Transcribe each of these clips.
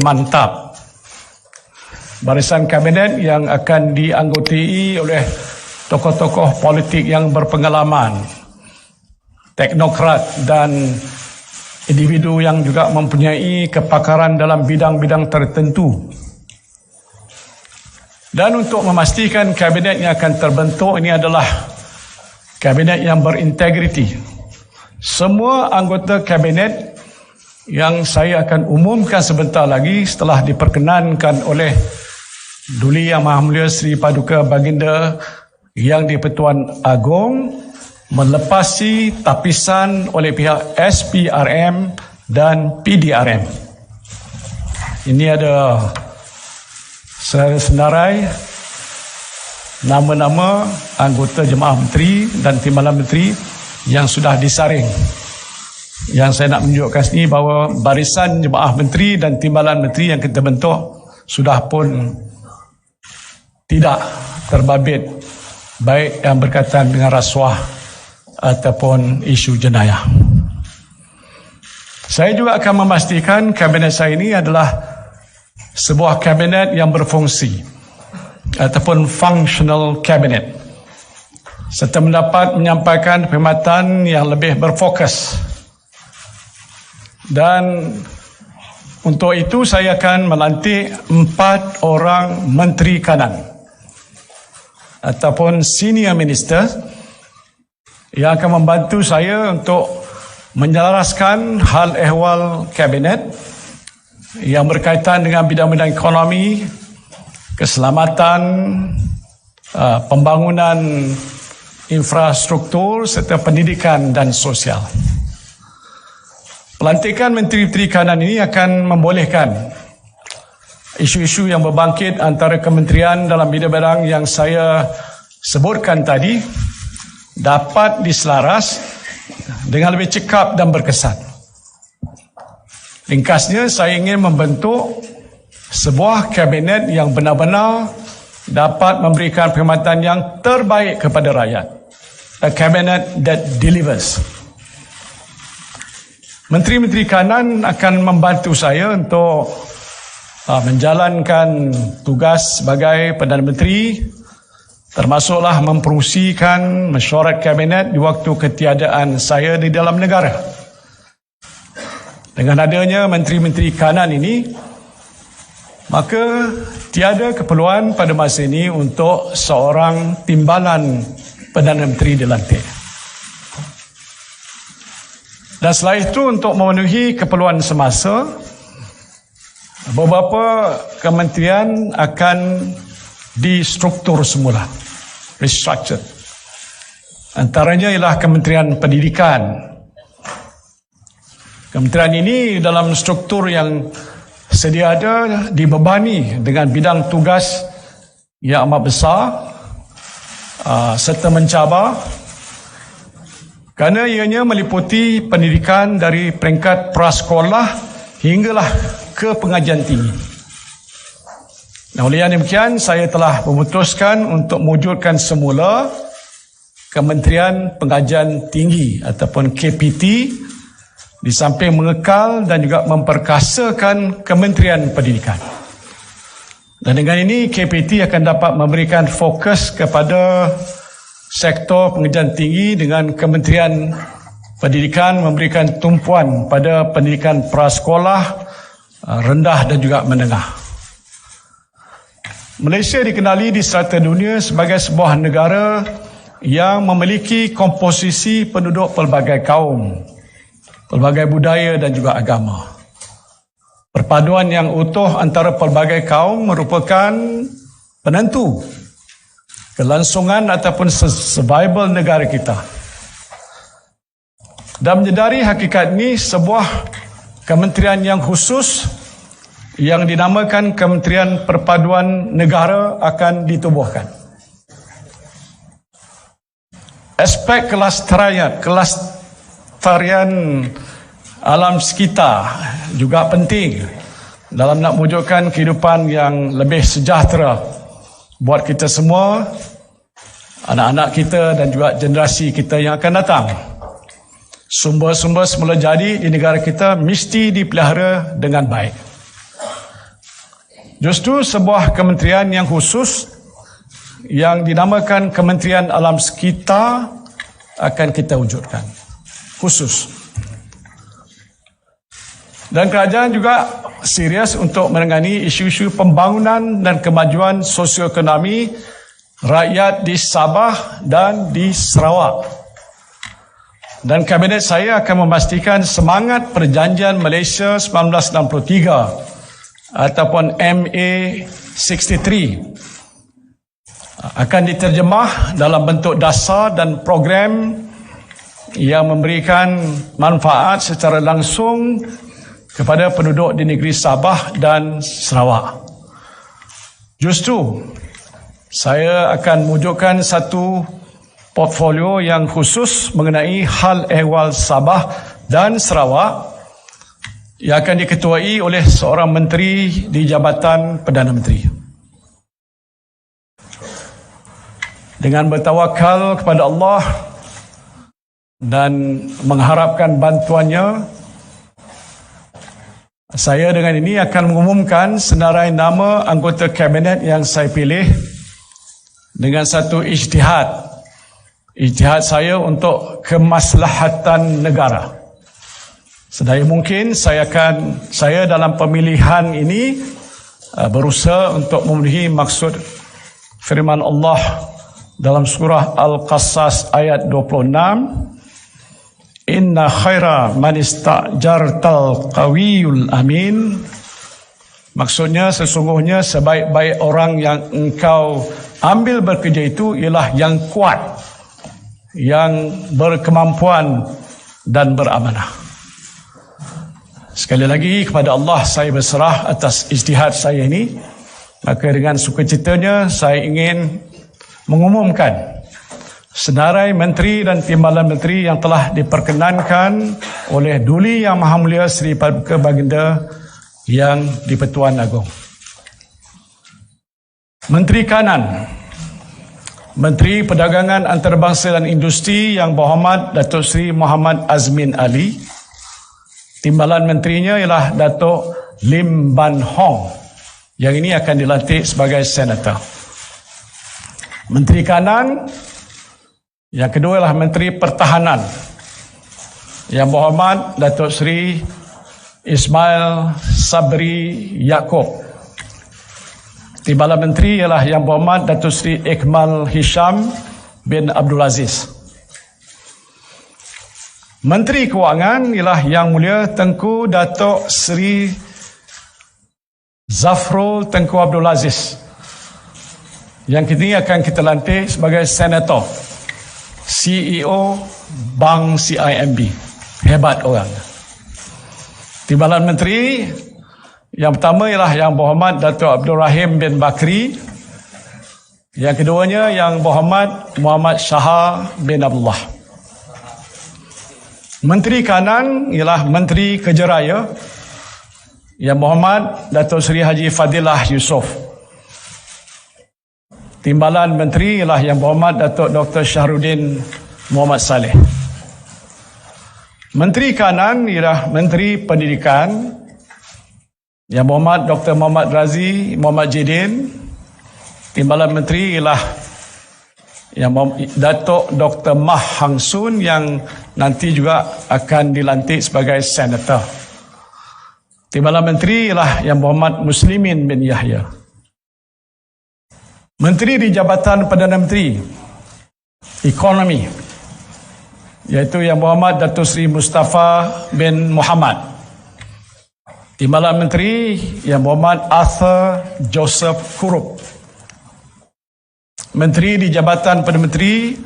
mantap. Barisan kabinet yang akan dianggotai oleh tokoh-tokoh politik yang berpengalaman, teknokrat dan individu yang juga mempunyai kepakaran dalam bidang-bidang tertentu. Dan untuk memastikan kabinet yang akan terbentuk ini adalah kabinet yang berintegriti. Semua anggota kabinet yang saya akan umumkan sebentar lagi setelah diperkenankan oleh Duli Yang Maha Mulia Sri Paduka Baginda Yang di-Pertuan Agong melepasi tapisan oleh pihak SPRM dan PDRM. Ini ada senarai nama-nama anggota Jemaah Menteri dan Timbalan Menteri yang sudah disaring. Yang saya nak menunjukkan sini bahawa barisan Jemaah Menteri dan Timbalan Menteri yang kita bentuk sudah pun tidak terbabit baik yang berkaitan dengan rasuah ataupun isu jenayah. Saya juga akan memastikan kabinet saya ini adalah sebuah kabinet yang berfungsi ataupun functional cabinet, serta mendapat menyampaikan perkhidmatan yang lebih berfokus. Dan untuk itu saya akan melantik 4 orang menteri kanan ataupun senior minister yang akan membantu saya untuk menjelaskan hal ehwal kabinet yang berkaitan dengan bidang-bidang ekonomi, keselamatan, pembangunan infrastruktur serta pendidikan dan sosial. Pelantikan Menteri-Menteri Kanan ini akan membolehkan isu-isu yang berbangkit antara kementerian dalam bidang-bidang yang saya sebutkan tadi dapat diselaras dengan lebih cekap dan berkesan. Ringkasnya, saya ingin membentuk sebuah kabinet yang benar-benar dapat memberikan perkhidmatan yang terbaik kepada rakyat. A cabinet that delivers. Menteri-Menteri Kanan akan membantu saya untuk menjalankan tugas sebagai Perdana Menteri, termasuklah mempromosikan mesyuarat kabinet di waktu ketiadaan saya di dalam negara. Dengan adanya Menteri-Menteri Kanan ini, maka tiada keperluan pada masa ini untuk seorang timbalan Perdana Menteri dilantik. Dan setelah itu, untuk memenuhi keperluan semasa, beberapa kementerian akan distruktur semula, restructured. Antaranya ialah Kementerian Pendidikan. Kementerian ini dalam struktur yang sedia ada dibebani dengan bidang tugas yang amat besar serta mencabar, kerana ianya meliputi pendidikan dari peringkat prasekolah hinggalah ke pengajian tinggi. Nah, oleh yang demikian, saya telah memutuskan untuk mewujudkan semula Kementerian Pengajian Tinggi ataupun KPT, di samping mengekal dan juga memperkasakan Kementerian Pendidikan. Dan dengan ini, KPT akan dapat memberikan fokus kepada sektor pengajian tinggi dengan Kementerian Pendidikan memberikan tumpuan pada pendidikan prasekolah, rendah dan juga menengah. Malaysia dikenali di serata dunia sebagai sebuah negara yang memiliki komposisi penduduk pelbagai kaum, pelbagai budaya dan juga agama. Perpaduan yang utuh antara pelbagai kaum merupakan penentu kelangsungan ataupun survival negara kita. Dan menyedari hakikat ini, sebuah kementerian yang khusus yang dinamakan Kementerian Perpaduan Negara akan ditubuhkan. Aspek kelestarian alam sekitar juga penting dalam nak mewujudkan kehidupan yang lebih sejahtera buat kita semua, anak-anak kita dan juga generasi kita yang akan datang. Sumber-sumber semula jadi di negara kita mesti dipelihara dengan baik. Justru sebuah kementerian yang khusus yang dinamakan Kementerian Alam Sekitar akan kita wujudkan. Khusus. Dan kerajaan juga serius untuk menangani isu-isu pembangunan dan kemajuan sosioekonomi rakyat di Sabah dan di Sarawak. Dan kabinet saya akan memastikan semangat Perjanjian Malaysia 1963 ataupun MA 63 akan diterjemah dalam bentuk dasar dan program yang memberikan manfaat secara langsung kepada penduduk di negeri Sabah dan Sarawak. Justru, saya akan wujudkan satu portfolio yang khusus mengenai hal ehwal Sabah dan Sarawak yang akan diketuai oleh seorang menteri di Jabatan Perdana Menteri. Dengan bertawakal kepada Allah dan mengharapkan bantuannya, saya dengan ini akan mengumumkan senarai nama anggota kabinet yang saya pilih dengan satu ijtihad. Ijtihad saya untuk kemaslahatan negara. Sedaya mungkin saya dalam pemilihan ini berusaha untuk memenuhi maksud firman Allah dalam surah Al-Qasas ayat 26. Inna khaira man istajartal qawiyul amin. Maksudnya sesungguhnya sebaik-baik orang yang engkau ambil bekerja itu ialah yang kuat, yang berkemampuan dan beramanah. Sekali lagi kepada Allah saya berserah atas ijtihad saya ini. Maka dengan sukacitanya saya ingin mengumumkan senarai menteri dan timbalan menteri yang telah diperkenankan oleh Duli Yang Maha Mulia Seri Paduka Baginda Yang di-Pertuan Agong. Menteri Kanan, Menteri Perdagangan Antarabangsa dan Industri Yang Berhormat Datuk Seri Muhammad Azmin Ali. Timbalan menterinya ialah Datuk Lim Ban Hong. Yang ini akan dilantik sebagai senator. Menteri Kanan. Yang kedua adalah Menteri Pertahanan Yang Berhormat Datuk Seri Ismail Sabri Yaakob. Timbalan Menteri ialah Yang Berhormat Datuk Seri Ikmal Hisham bin Abdul Aziz. Menteri Kewangan ialah Yang Mulia Tengku Datuk Seri Zafrul Tengku Abdul Aziz. Yang kini akan kita lantik sebagai senator, CEO Bank CIMB. Hebat orang. Timbalan Menteri yang pertama ialah Yang Berhormat Datuk Abdul Rahim bin Bakri. Yang keduanya Yang Berhormat Muhammad Shah bin Abdullah. Menteri Kanan ialah Menteri Kerja Raya Yang Berhormat Datuk Seri Haji Fadilah Yusof. Timbalan Menteri ialah Yang Berhormat Datuk Dr. Syahrudin Muhammad Saleh. Menteri Kanan ialah Menteri Pendidikan Yang Berhormat Dr. Muhammad Razi Muhammad Jidin. Timbalan Menteri ialah Yang Datuk Dr. Mah Hang Sun yang nanti juga akan dilantik sebagai senator. Timbalan Menteri ialah Yang Berhormat Muslimin bin Yahya. Menteri di Jabatan Perdana Menteri Ekonomi iaitu Yang Berhormat Datuk Seri Mustafa bin Muhammad. Timbalan Menteri Yang Berhormat Arthur Joseph Kurup. Menteri di Jabatan Perdana Menteri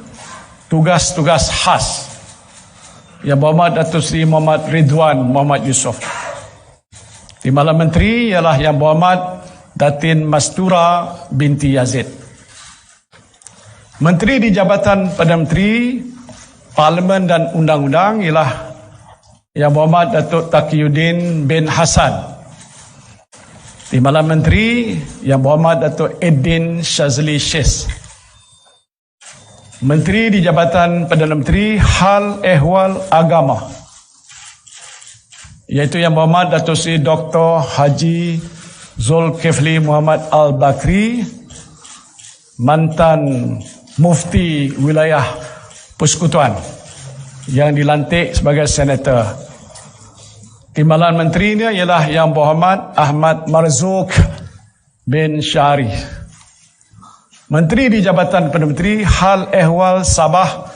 Tugas-tugas khas Yang Berhormat Datuk Seri Muhammad Ridwan Muhammad Yusof. Timbalan Menteri ialah Yang Berhormat Datin Mastura binti Yazid. Menteri di Jabatan Perdana Menteri Parlimen dan Undang-Undang ialah Yang Berhormat Datuk Taqiyuddin bin Hassan. Timbalan Menteri Yang Berhormat Datuk Eddin Shazli Shiz. Menteri di Jabatan Perdana Menteri Hal Ehwal Agama iaitu Yang Berhormat Datuk Seri Dr. Haji Zulkifli Muhammad Al-Bakri, mantan Mufti Wilayah Persekutuan yang dilantik sebagai senator. Timbalan menterinya ialah Yang Berhormat Ahmad Marzuq bin Syari. Menteri di Jabatan Perdana Menteri Hal Ehwal Sabah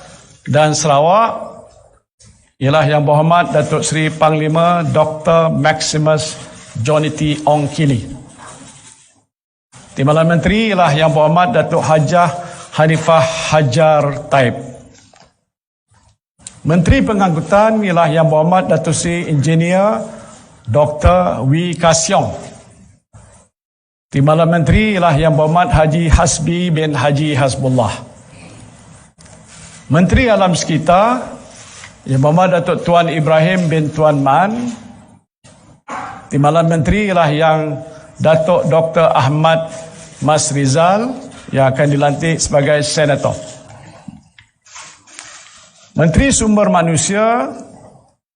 dan Sarawak ialah Yang Berhormat Datuk Seri Panglima Dr. Maximus Jonity Ong Kili. Timbalan Menteri ialah Yang Berhormat Datuk Hajah Hanifah Hajar Taib. Menteri Pengangkutan ialah Yang Berhormat Datuk Seri Engineer Dr. Wee Ka Siong. Timbalan Menteri ialah Yang Berhormat Haji Hasbi bin Haji Hasbullah. Menteri Alam Sekitar Yang Berhormat Datuk Tuan Ibrahim bin Tuan Man. Timbalan Menteri ialah Yang Datuk Dr. Ahmad Mas Rizal yang akan dilantik sebagai senator. Menteri Sumber Manusia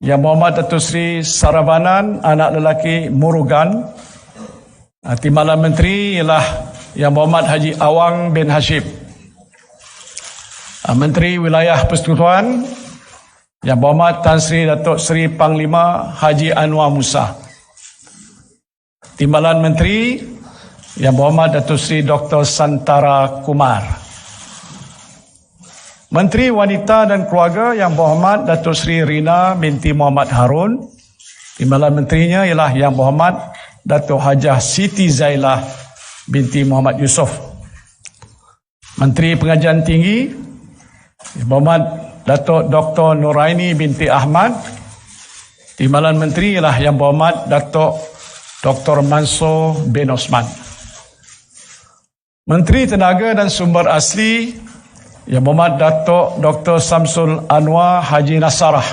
Yang Berhormat Datuk Seri Saravanan anak lelaki Murugan. Timbalan Menteri ialah Yang Berhormat Haji Awang bin Hashim. Menteri Wilayah Persekutuan Yang Berhormat Tan Sri Datuk Seri Panglima Haji Anwar Musa. Timbalan Menteri Yang Berhormat Datuk Seri Dr. Santara Kumar. Menteri Wanita dan Keluarga Yang Berhormat Datuk Seri Rina binti Muhammad Harun. Timbalan Menterinya ialah Yang Berhormat Datuk Hajah Siti Zailah binti Muhammad Yusof. Menteri Pengajian Tinggi Yang Berhormat Datuk Dr. Nuraini binti Ahmad. Timbalan Menteri ialah Yang Berhormat Datuk Dr. Mansur bin Osman. Menteri Tenaga dan Sumber Asli Yang Berhormat Datuk Dr. Samsul Anwar Haji Nasarah.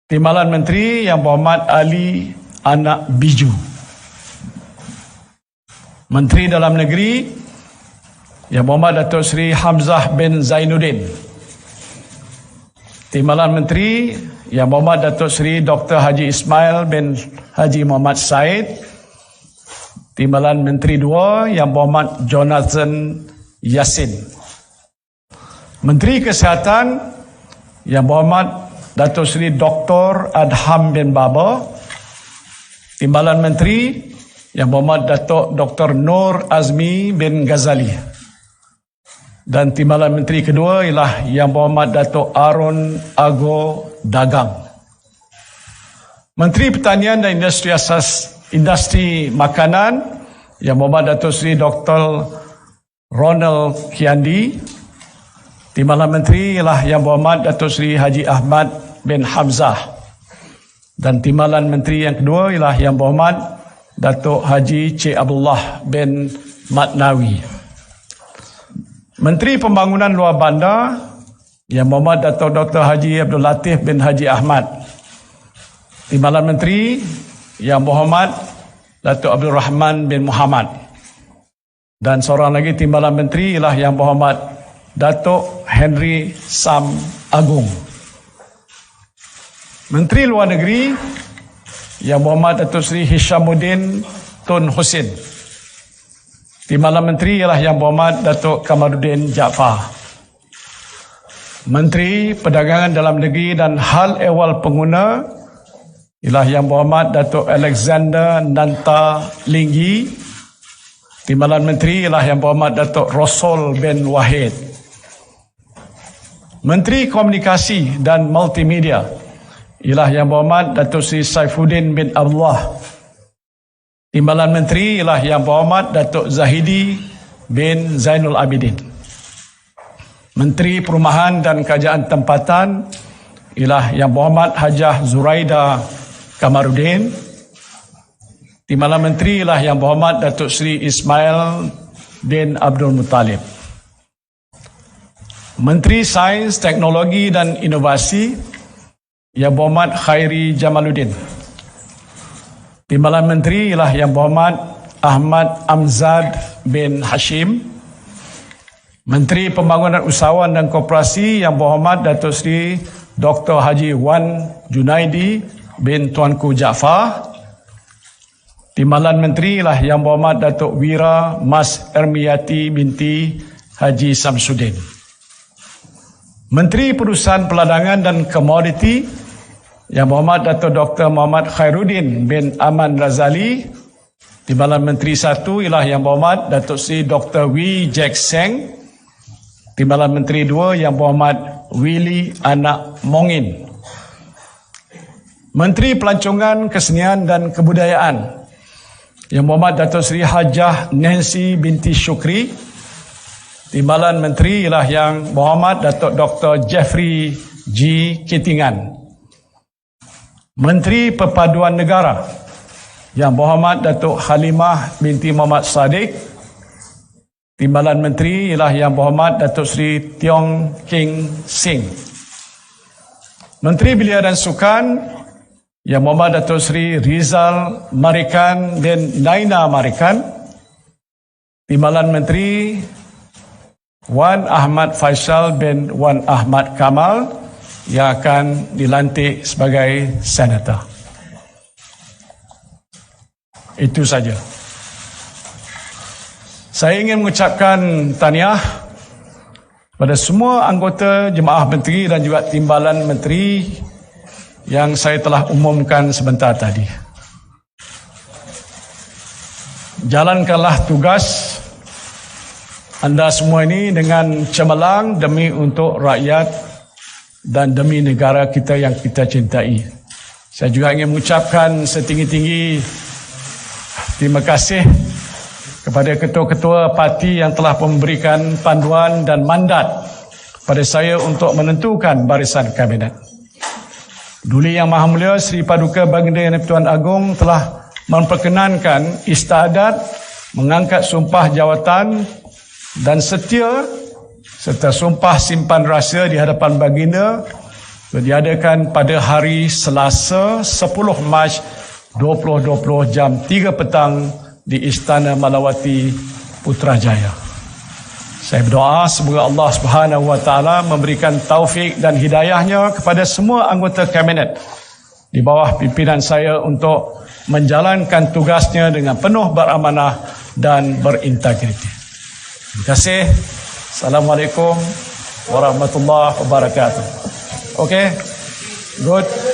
Timbalan Menteri Yang Berhormat Ali Anak Biju. Menteri Dalam Negeri Yang Berhormat Datuk Seri Hamzah bin Zainuddin. Timbalan Menteri Yang Berhormat Datuk Seri Dr. Haji Ismail bin Haji Muhammad Said. Timbalan Menteri 2 Yang Berhormat Jonathan Yassin. Menteri Kesihatan Yang Berhormat Datuk Seri Dr. Adham bin Baba. Timbalan Menteri Yang Berhormat Datuk Dr. Nur Azmi bin Ghazali. Dan timbalan Menteri kedua ialah Yang Berhormat Datuk Arun Ago Dagang. Menteri Pertanian dan Industri Makanan Yang Berhormat Datuk Seri Dr. Ronald Kiandi. Timbalan Menteri ialah Yang Berhormat Datuk Seri Haji Ahmad bin Hamzah. Dan timbalan Menteri yang kedua ialah Yang Berhormat Datuk Haji Cik Abdullah bin Matnawi. Menteri Pembangunan Luar Bandar Yang Berhormat Datuk Dr. Haji Abdul Latif bin Haji Ahmad. Timbalan Menteri Yang Berhormat Datuk Abdul Rahman bin Muhammad. Dan seorang lagi timbalan Menteri ialah Yang Berhormat Datuk Henry Sam Agung. Menteri Luar Negeri Yang Berhormat Datuk Seri Hishamuddin Tun Hussein. Timbalan Menteri ialah Yang Berhormat Datuk Kamaluddin Jaafar. Menteri Perdagangan Dalam Negeri dan Hal Ehwal Pengguna ialah Yang Berhormat Datuk Alexander Nanta Linggi. Timbalan Menteri ialah Yang Berhormat Datuk Rasul bin Wahid. Menteri Komunikasi dan Multimedia ialah Yang Berhormat Datuk Seri Saifuddin bin Abdullah. Timbalan Menteri ialah Yang Berhormat Datuk Zahidi bin Zainul Abidin. Menteri Perumahan dan Kerajaan Tempatan ialah Yang Berhormat Hajah Zuraida Kamaruddin. Timbalan Menteri ialah Yang Berhormat Datuk Seri Ismail bin Abdul Muttalib. Menteri Sains, Teknologi dan Inovasi Yang Berhormat Khairi Jamaluddin. Timbalan Menteri ialah Yang Berhormat Ahmad Amzad bin Hashim. Menteri Pembangunan Usahawan dan Koperasi Yang Berhormat Datuk Seri Dr. Haji Wan Junaidi bin Tuanku Jaafar. Timbalan Menteri ialah Yang Berhormat Datuk Wira Mas Ermiyati binti Haji Samsudin. Menteri Perusahaan Peladangan dan Komoditi Yang Berhormat Datuk Dr. Muhammad Khairuddin bin Aman Razali. Timbalan Menteri 1 ialah Yang Berhormat Datuk Seri Dr. Wee Jack Seng. Timbalan Menteri 2 Yang Berhormat Willy Anak Mongin. Menteri Pelancongan, Kesenian dan Kebudayaan Yang Berhormat Datuk Seri Hajah Nancy binti Syukri. Timbalan Menteri ialah Yang Berhormat Datuk Dr. Jeffrey G. Kitingan. Menteri Perpaduan Negara Yang Berhormat Datuk Halimah binti Muhammad Sadiq. Timbalan Menteri ialah Yang Berhormat Datuk Seri Tiong King Sing. Menteri Belia dan Sukan Yang Berhormat Datuk Seri Rizal Marikan bin Naina Marikan. Timbalan Menteri Wan Ahmad Faisal bin Wan Ahmad Kamal yang akan dilantik sebagai senator. Itu saja. Saya ingin mengucapkan tahniah pada semua anggota jemaah menteri dan juga timbalan menteri yang saya telah umumkan sebentar tadi. Jalankanlah tugas anda semua ini dengan cemerlang demi untuk rakyat dan demi negara kita yang kita cintai. Saya juga ingin mengucapkan setinggi-tinggi terima kasih kepada ketua-ketua parti yang telah memberikan panduan dan mandat kepada saya untuk menentukan barisan kabinet. Duli Yang Maha Mulia Seri Paduka Baginda Yang Tuan Agong telah memperkenankan istiadat mengangkat sumpah jawatan dan setia serta sumpah simpan rahsia di hadapan baginda diadakan pada hari Selasa 10 Mac 2020 jam 3 petang di Istana Malawati Putrajaya. Saya berdoa semoga Allah Subhanahu wa taala memberikan taufik dan hidayahnya kepada semua anggota kabinet di bawah pimpinan saya untuk menjalankan tugasnya dengan penuh beramanah dan berintegriti. Terima kasih. Assalamualaikum warahmatullahi wabarakatuh. Okay, good.